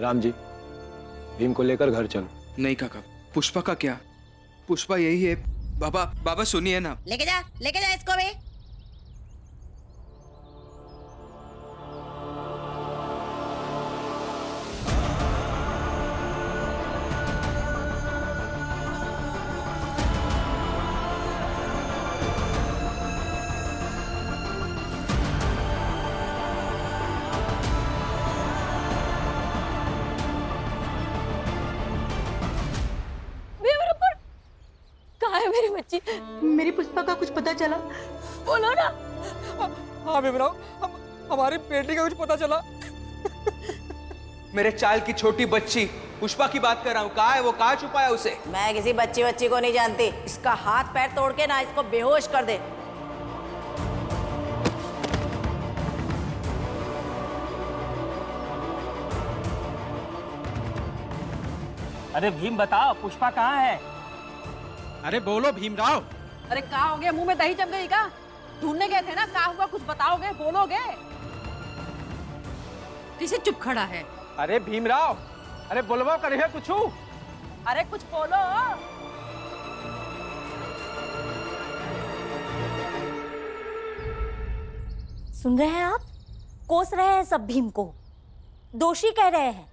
राम जी, भीम को लेकर घर चलो। नहीं काका, पुष्पा का क्या? पुष्पा यही है। बाबा बाबा सुनिए ना। लेके जा इसको भी। कहाँ है मेरी बच्ची? मेरी पुष्पा का कुछ पता चला? बोलो ना। हाँ भीमराव, हमारी बेटी का कुछ पता चला? मेरे चाल की छोटी बच्ची पुष्पा की बात कर रहा हूँ। कहाँ है वो? कहाँ छुपाया उसे? मैं किसी बच्ची को नहीं जानती। इसका हाथ पैर तोड़ के ना इसको बेहोश कर दे। अरे भीम बताओ, पुष्पा कहाँ है? अरे बोलो भीमराव। अरे कहाँ हो गया? मुंह में दही जम गई का? ढूंढने गए थे ना, कहाँ हुआ? कुछ बताओगे, बोलोगे? किसे चुप खड़ा है? अरे भीमराव, अरे बोलवा करे कुछ। अरे कुछ बोलो। सुन रहे हैं आप? कोस रहे हैं सब भीम को, दोषी कह रहे हैं,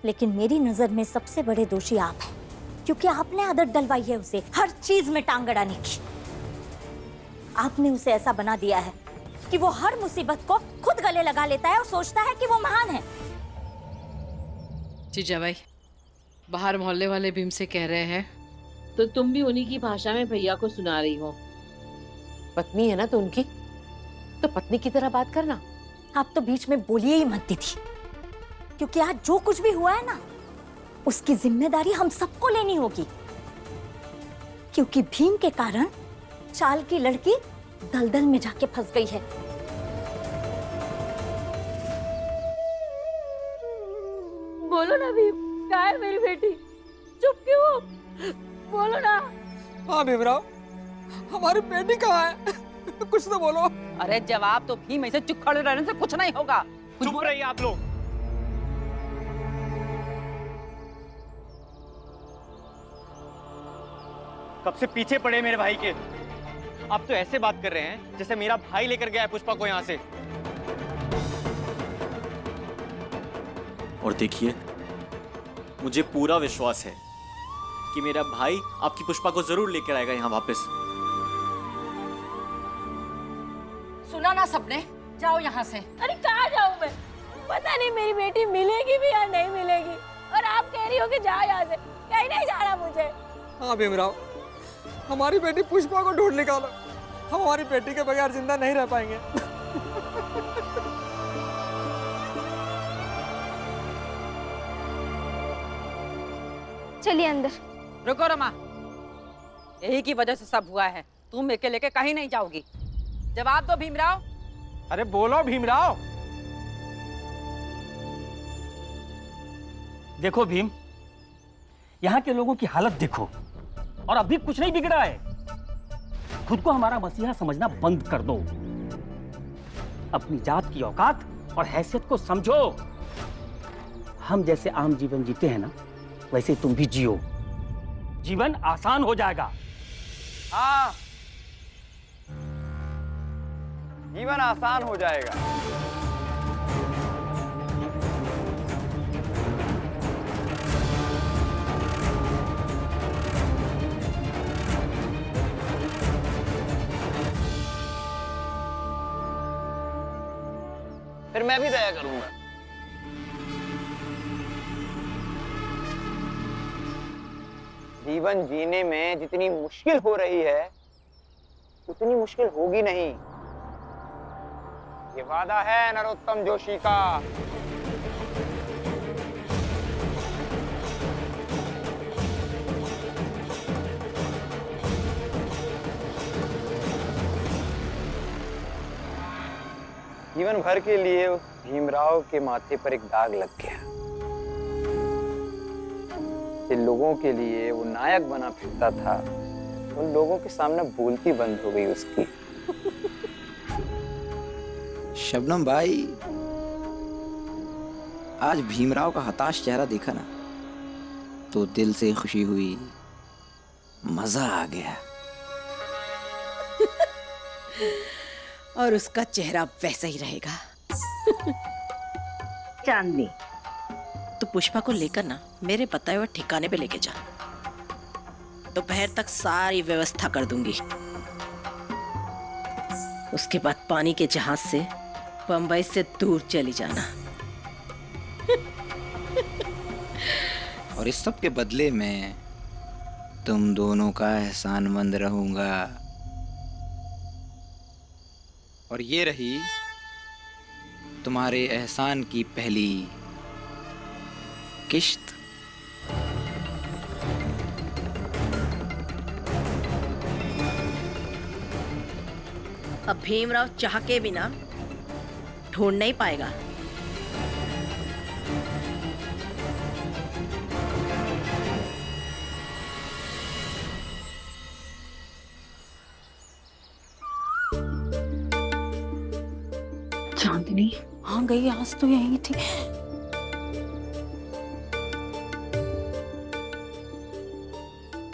लेकिन मेरी नजर में सबसे बड़े दोषी आप हैं, क्योंकि आपने आदत डलवाई है उसे हर चीज में टांग अड़ाने की। आपने उसे ऐसा बना दिया है कि वो हर मुसीबत को खुद गले लगा लेता है और सोचता है कि वो महान है। जीजा भाई, बाहर मोहल्ले वाले भीम से कह रहे हैं। तो तुम भी उन्हीं की भाषा में भैया को सुना रही हो। पत्नी है ना तो उनकी, तो पत्नी की तरह बात करना। आप तो बीच में बोलिए ही मत दीदी, क्योंकि आज जो कुछ भी हुआ है ना, उसकी जिम्मेदारी हम सबको लेनी होगी, क्योंकि भीम के कारण चाल की लड़की दलदल में जाके फंस गई है। बोलो ना भीम, कहाँ है मेरी बेटी? चुप क्यों हो? बोलो ना। हाँ भीमराव, हमारी बेटी कहाँ है? कुछ तो बोलो। अरे जवाब तो भीम, ऐसे चुप खड़े रहने से कुछ नहीं होगा। चुप रहिए आप लोग। कब से पीछे पड़े मेरे भाई के। आप तो ऐसे बात कर रहे हैं जैसे मेरा भाई लेकर गया है पुष्पा को यहाँ से। और देखिए, मुझे पूरा विश्वास है कि मेरा भाई आपकी पुष्पा को जरूर लेकर आएगा यहाँ वापस। सुना ना सबने, जाओ यहाँ से। अरे कहाँ जाऊँ मैं? पता नहीं मेरी बेटी मिलेगी भी या नहीं मिलेगी, और आप कह रही हो कि जाओ यहाँ से। कहीं नहीं जाना मुझे। हाँ भीमराव, हमारी बेटी पुष्पा को ढूंढ निकालो। हम हमारी बेटी के बगैर जिंदा नहीं रह पाएंगे। चलिए अंदर। रुको रमा, यही की वजह से सब हुआ है। तुम मेरे लेके कहीं नहीं जाओगी। जवाब दो भीमराव। अरे बोलो भीमराव। देखो भीम, यहाँ के लोगों की हालत देखो, और अभी कुछ नहीं बिगड़ा है। खुद को हमारा मसीहा समझना बंद कर दो। अपनी जात की औकात और हैसियत को समझो। हम जैसे आम जीवन जीते हैं ना, वैसे तुम भी जियो। जीवन आसान हो जाएगा। हाँ, जीवन आसान हो जाएगा। फिर मैं भी दया करूंगा। जीवन जीने में जितनी मुश्किल हो रही है, उतनी मुश्किल होगी नहीं। ये वादा है नरोत्तम जोशी का। जीवन भर के लिए उस भीमराव के माथे पर एक दाग लग गया। जिन लोगों के लिए वो नायक बना फिरता था, उन लोगों के सामने बोलती बंद हो गई उसकी। शबनम भाई, आज भीमराव का हताश चेहरा देखा ना तो दिल से खुशी हुई, मजा आ गया। और उसका चेहरा वैसा ही रहेगा। चांदनी, तो पुष्पा को लेकर ना मेरे बताए हुए ठिकाने पे लेके जा। दोपहर तक सारी व्यवस्था कर दूंगी। उसके बाद पानी के जहाज से बंबई से दूर चली जाना। और इस सब के बदले में तुम दोनों का एहसानमंद रहूंगा। और ये रही तुम्हारे एहसान की पहली किश्त। अब भीमराव चाह के बिना ढूंढ नहीं पाएगा। चांदनी हाँ गई, आज तो यही थी।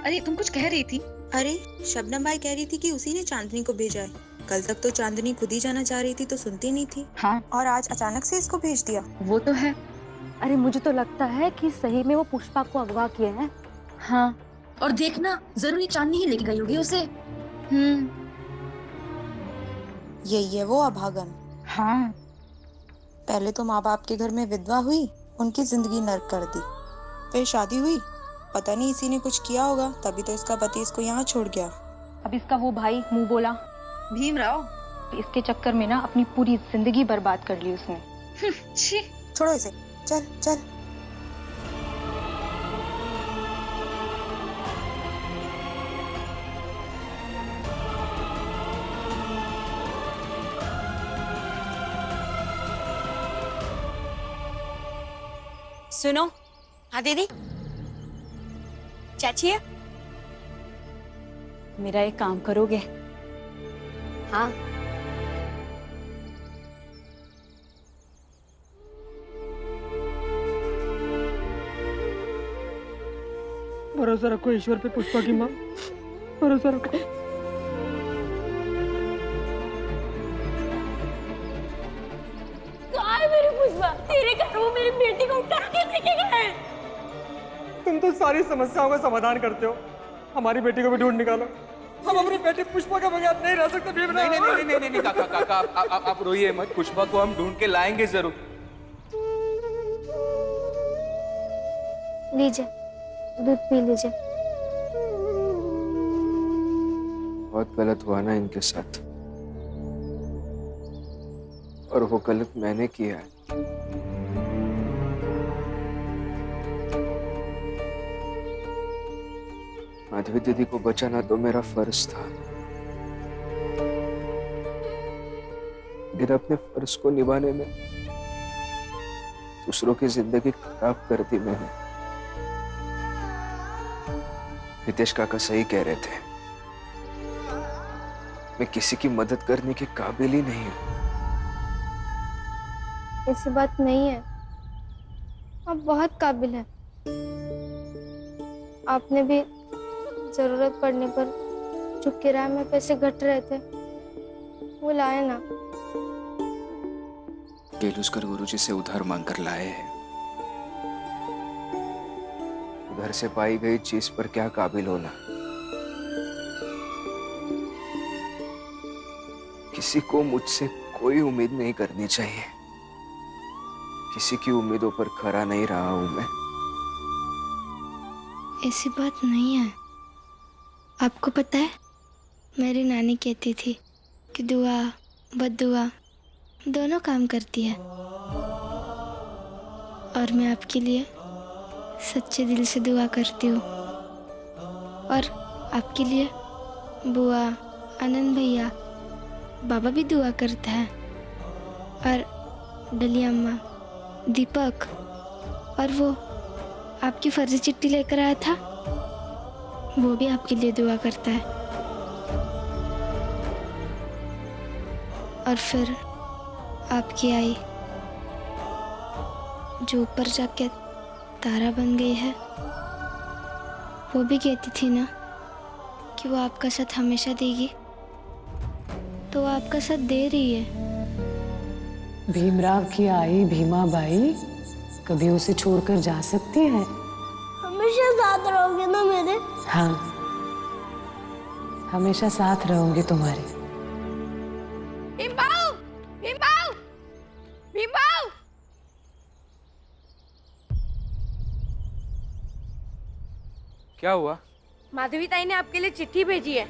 अरे तुम कुछ कह रही थी? अरे शबनम भाई कह रही थी कि उसी ने चांदनी को भेजा है। कल तक तो चांदनी खुद ही जाना चाह रही थी तो सुनती नहीं थी। हाँ। और आज अचानक से इसको भेज दिया। वो तो है। अरे मुझे तो लगता है कि सही में वो पुष्पा को अगवा किया है। हाँ। और देखना जरूरी चांदनी ही लेके गई होगी उसे। यही है वो अभागन। हाँ। पहले तो माँ बाप के घर में विधवा हुई, उनकी जिंदगी नर्क कर दी। फिर शादी हुई, पता नहीं इसी ने कुछ किया होगा, तभी तो इसका पति इसको यहाँ छोड़ गया। अब इसका वो भाई मुंह बोला भीमराव, इसके चक्कर में ना अपनी पूरी जिंदगी बर्बाद कर ली उसने। छी, छोड़ो इसे, चल चल। सुनो। हाँ दीदी, चाची है? मेरा एक काम करोगे? हाँ। भरोसा रखो ईश्वर पे पुष्पा की माँ, भरोसा रखो। कहाँ है मेरी पुष्पा? तेरे घर वो मेरी बेटी को उठा के लेके गए। तुम तो सारी समस्याओं का समाधान करते हो, हमारी बेटी को भी ढूंढ निकालो। हम अपनी बेटी पुष्पा के बगैर नहीं रह सकते। नहीं नहीं नहीं नहीं नहीं काका काका आप रोइए मत। पुष्पा को हम ढूंढ के लाएंगे जरूर। लीजिए, दूध पी लीजिए। बहुत गलत हुआ ना इनके साथ, और वो गलत मैंने किया है। माधवी दीदी को बचाना तो मेरा फर्ज था, लेकिन अपने फर्ज को निभाने में दूसरों की जिंदगी खराब कर दी मैंने। नितेश काका सही कह रहे थे, मैं किसी की मदद करने के काबिल ही नहीं हूं। ऐसी बात नहीं है, आप बहुत काबिल हैं। आपने भी जरूरत पड़ने पर जो किराए में पैसे घट रहे थे वो लाए ना। केलुस्कर गुरुजी से उधार मांगकर लाए हैं। उधर से पाई गई चीज पर क्या काबिल होना। किसी को मुझसे कोई उम्मीद नहीं करनी चाहिए। किसी की उम्मीदों पर खरा नहीं रहा हूं मैं। ऐसी बात नहीं है। आपको पता है, मेरी नानी कहती थी कि दुआ बद्दुआ दोनों काम करती है, और मैं आपके लिए सच्चे दिल से दुआ करती हूँ। और आपके लिए बुआ, आनंद भैया, बाबा भी दुआ करता है, और डली अम्मा, दीपक, और वो आपकी फर्जी चिट्ठी लेकर आया था, वो भी आपके लिए दुआ करता है। और फिर आपकी आई, जो ऊपर जाके तारा बन गई है, वो भी कहती थी ना कि वो आपका साथ हमेशा देगी, तो वो आपका साथ दे रही है। भीमराव की आई भीमा बाई कभी उसे छोड़कर जा सकती है? हमेशा साथ रहोगे ना मेरे? हाँ, हमेशा साथ रहूंगी तुम्हारे। भीमबाऊ, भीमबाऊ, भीमबाऊ। क्या हुआ? माधवी ताई ने आपके लिए चिट्ठी भेजी है।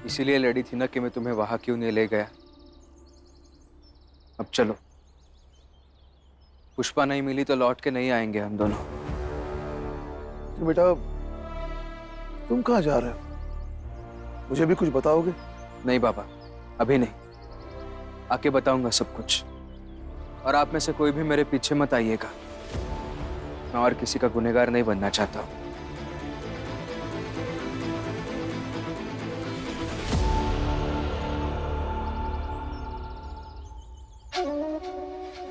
इसीलिए लड़ी थी ना कि मैं तुम्हें वहां क्यों नहीं ले गया। अब चलो, पुष्पा नहीं मिली तो लौट के नहीं आएंगे हम दोनों। तो बेटा तुम कहाँ जा रहे हो? मुझे भी कुछ बताओगे? नहीं बाबा, अभी नहीं, आके बताऊंगा सब कुछ। और आप में से कोई भी मेरे पीछे मत आइएगा, मैं और किसी का गुनहगार नहीं बनना चाहता हूँ।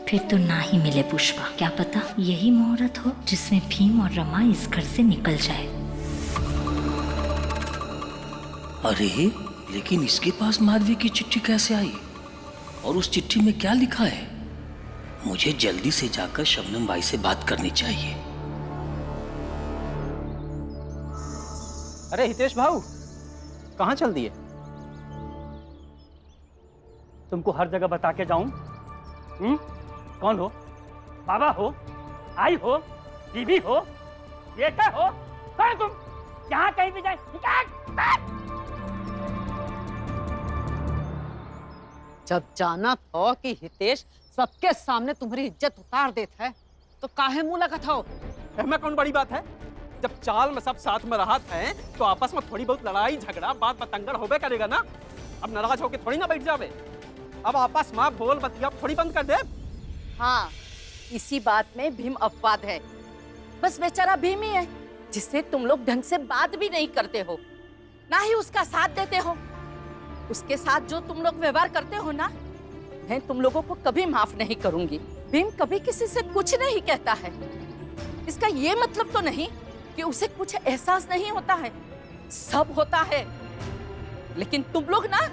फिर तो ना ही मिले पुष्पा। क्या पता यही मुहूर्त हो जिसमें भीम और रमा इस घर से निकल जाए। अरे लेकिन इसके पास माधवी की चिट्ठी कैसे आई और उस चिट्ठी में क्या लिखा है? मुझे जल्दी से जाकर शबनम बाई से बात करनी चाहिए। अरे हितेश भाऊ, कहाँ चल दिए? तुमको हर जगह बता के जाऊं? कौन हो? बाबा हो, आई हो, बीबी हो, बेटा हो? कौन तुम? यहाँ कहीं भी जाए जब जाना था कि हितेश सबके सामने तुम्हारी इज्जत उतार देता है तो काहे मुंह लगा था? में कौन बड़ी बात है? जब चाल में सब साथ में रहा है तो आपस में थोड़ी बहुत लड़ाई झगड़ा बात बतंगड़ होबे करेगा ना। अब नाराज होके थोड़ी ना बैठ जावे। अब आपस में बोल बतिया थोड़ी बंद कर दे। हाँ, इसी बात में भीम अपवाद है। बस बेचारा भीम ही है जिससे तुम लोग ढंग से बात भी नहीं करते हो, ना ही उसका साथ देते हो। उसके साथ जो तुम लोग व्यवहार करते हो ना, मैं तुम लोगों को कभी माफ नहीं करूंगी। भीम कभी किसी से कुछ नहीं कहता है। इसका ये मतलब तो नहीं कि उसे कुछ एहसास नहीं होता है, सब होता है। लेकिन तुम लोग ना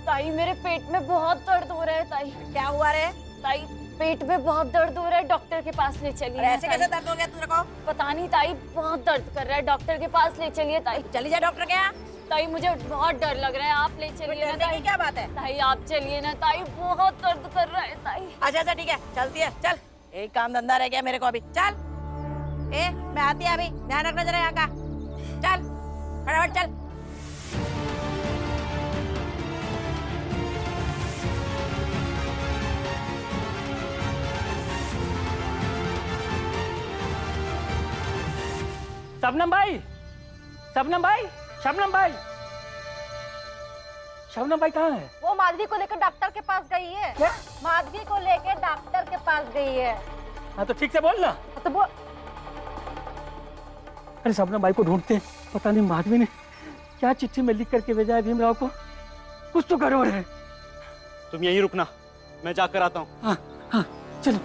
ताई मेरे पेट में बहुत दर्द हो रहा है। ताई क्या हुआ रे? ताई पेट में बहुत दर्द हो रहा है, डॉक्टर के पास ले चलिए। ऐसे कैसे दर्द हो गया तुझे को? पता नहीं ताई, बहुत दर्द कर रहा है, डॉक्टर के पास ले चलिए ताई। चली जा डॉक्टर के यहाँ। ताई मुझे बहुत डर लग रहा है, आप ले चलिए ना ताई। क्या बात है? ताई आप चलिए ना ताई, बहुत दर्द कर रहा है ताई। अच्छा ठीक है, चलती है, चल। एक काम धंधा रह गया मेरे को अभी, चल। मैं आती है अभी, ध्यान रखना जरा यहाँ का। चल फटाफट चल। शबनम भाई, शबनम भाई, शबनम भाई, शबनम भाई कहाँ है? वो माधवी को लेकर डॉक्टर के पास गई है। क्या? माधवी को लेकर डॉक्टर के पास गई है। हाँ तो ठीक से बोल ना। तो वो अरे शबनम भाई को ढूंढते हैं, पता नहीं माधवी ने क्या चिट्ठी में लिख करके भेजा है भीमराव को। कुछ तो गड़बड़ है। तुम यहीं रुकना, मैं जाकर आता हूँ। हाँ हाँ चलो।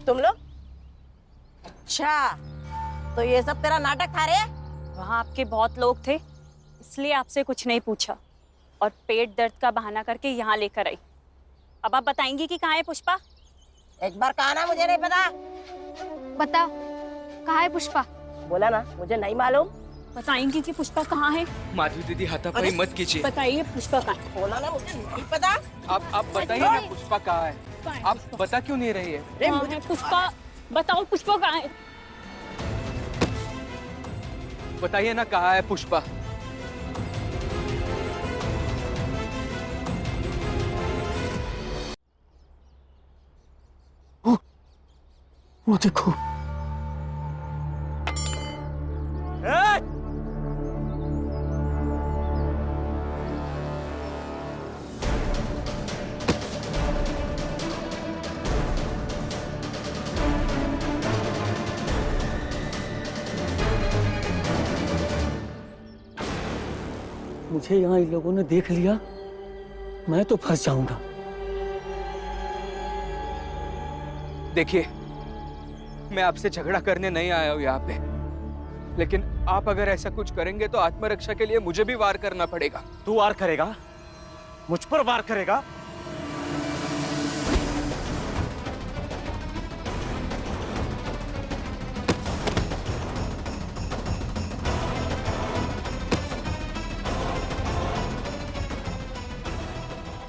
तुम लोग? अच्छा, तो ये सब तेरा नाटक था रे? वहाँ आपके बहुत लोग थे, इसलिए आपसे कुछ नहीं पूछा और पेट दर्द का बहाना करके यहाँ लेकर आई। अब आप बताएंगी कि कहाँ है पुष्पा? एक बार कहा ना मुझे नहीं पता। बताओ कहाँ है पुष्पा? बोला ना मुझे नहीं मालूम। बताएंगी कि पुष्पा कहाँ है? माधवी दीदी हाथापाई मत कीजिए। बताइए पुष्पा कहाँ है? बोला ना मुझे नहीं पता। आप बताइए ना पुष्पा कहाँ है? आप बता क्यों नहीं रही है? मुझे पुष्पा बताओ, पुष्पा कहाँ है? बताइए ना कहाँ है पुष्पा? वो देखो। मुझे यहाँ इन लोगों ने देख लिया, मैं तो फंस जाऊंगा। देखिए, मैं आपसे झगड़ा करने नहीं आया हूँ यहाँ पे, लेकिन आप अगर ऐसा कुछ करेंगे तो आत्मरक्षा के लिए मुझे भी वार करना पड़ेगा। तू वार करेगा? मुझ पर वार करेगा?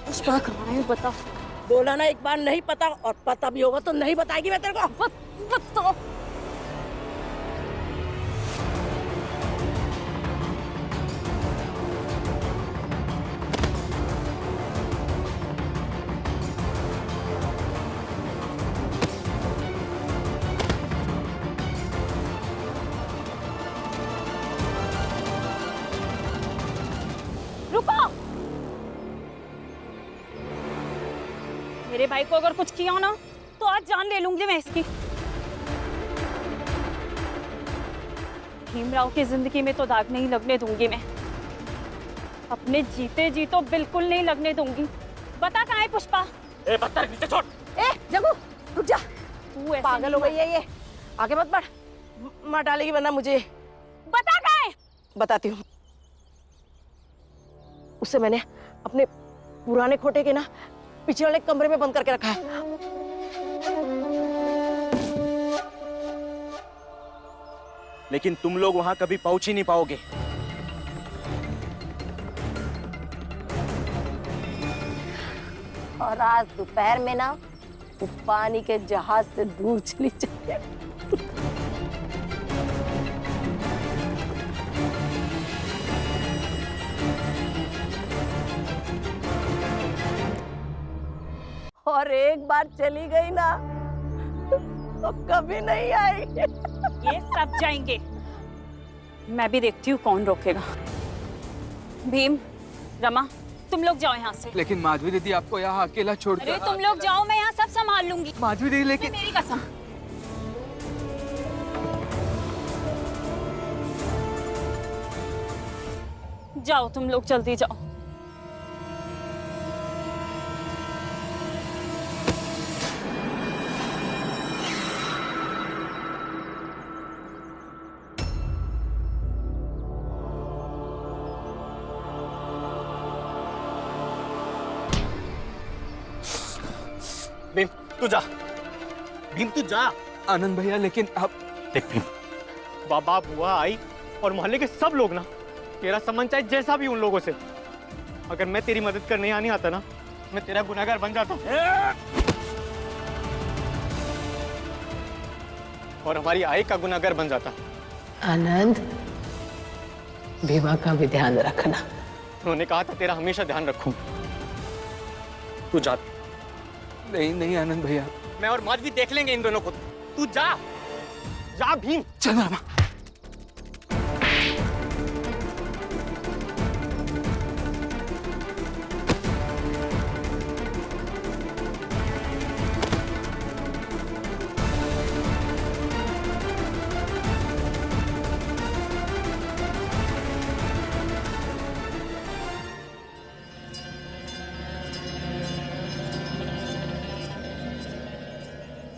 पुष्पा कहाँ है बता। बोला ना एक बार नहीं पता, और पता भी होगा तो नहीं बताएगी मैं तेरे को। बताओ। रुको, मेरे भाई को अगर कुछ किया ना तो आज जान ले लूंगी मैं इसकी। भीमराव की जिंदगी में तो दाग नहीं लगने दूंगी मैं, अपने जीते जी तो बिल्कुल नहीं लगने दूंगी। बता कहाँ है पुष्पा? ए पत्थर नीचे छोड़। ए जगू रुक जा, तू ऐसे पागल हो नहीं गई है ये। आगे मत बढ़, मार डालेगी वरना मुझे। बता कहाँ है? बताती हूँ। उसे मैंने अपने पुराने खोटे के ना पीछे वाले कमरे में बंद करके रखा है। लेकिन तुम लोग वहां कभी पहुंच ही नहीं पाओगे। और आज दोपहर में ना वो पानी के जहाज से दूर चली जाए। और एक बार चली गई ना तो कभी नहीं आएगी। ये सब जाएंगे, मैं भी देखती हूँ कौन रोकेगा। भीम, रमा, तुम लोग जाओ यहाँ से। लेकिन माधवी दीदी आपको यहाँ अकेला छोड़ अरे तुम लोग जाओ, मैं यहाँ सब संभाल लूंगी। माधवी दीदी लेकिन मेरी कसम। जाओ तुम लोग, जल्दी जाओ। भीम तू जा, भीम तू जा। आनंद भैया लेकिन आप देख भीम, बाबा बुआ आई और मोहल्ले के सब लोग ना तेरा संबंध चाहे जैसा भी उन लोगों से, अगर मैं तेरी मदद करने यहाँ नहीं आता ना, मैं तेरा गुनहगार बन जाता और हमारी आय का गुनहगार बन जाता। आनंद, भीमा का भी ध्यान रखना। उन्होंने कहा था तेरा हमेशा ध्यान रखूं। तू जा। नहीं नहीं आनंद भैया, मैं और माधवी देख लेंगे इन दोनों को। तू जा, जा भीम। चल रमा।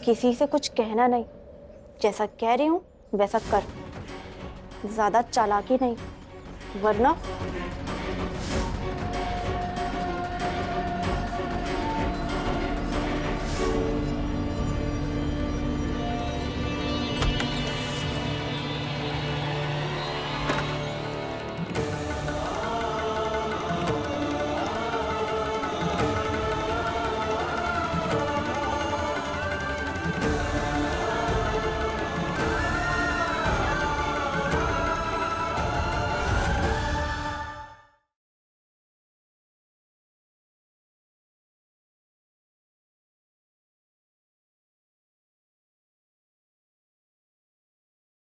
किसी से कुछ कहना नहीं, जैसा कह रही हूँ वैसा कर, ज्यादा चालाकी नहीं, वरना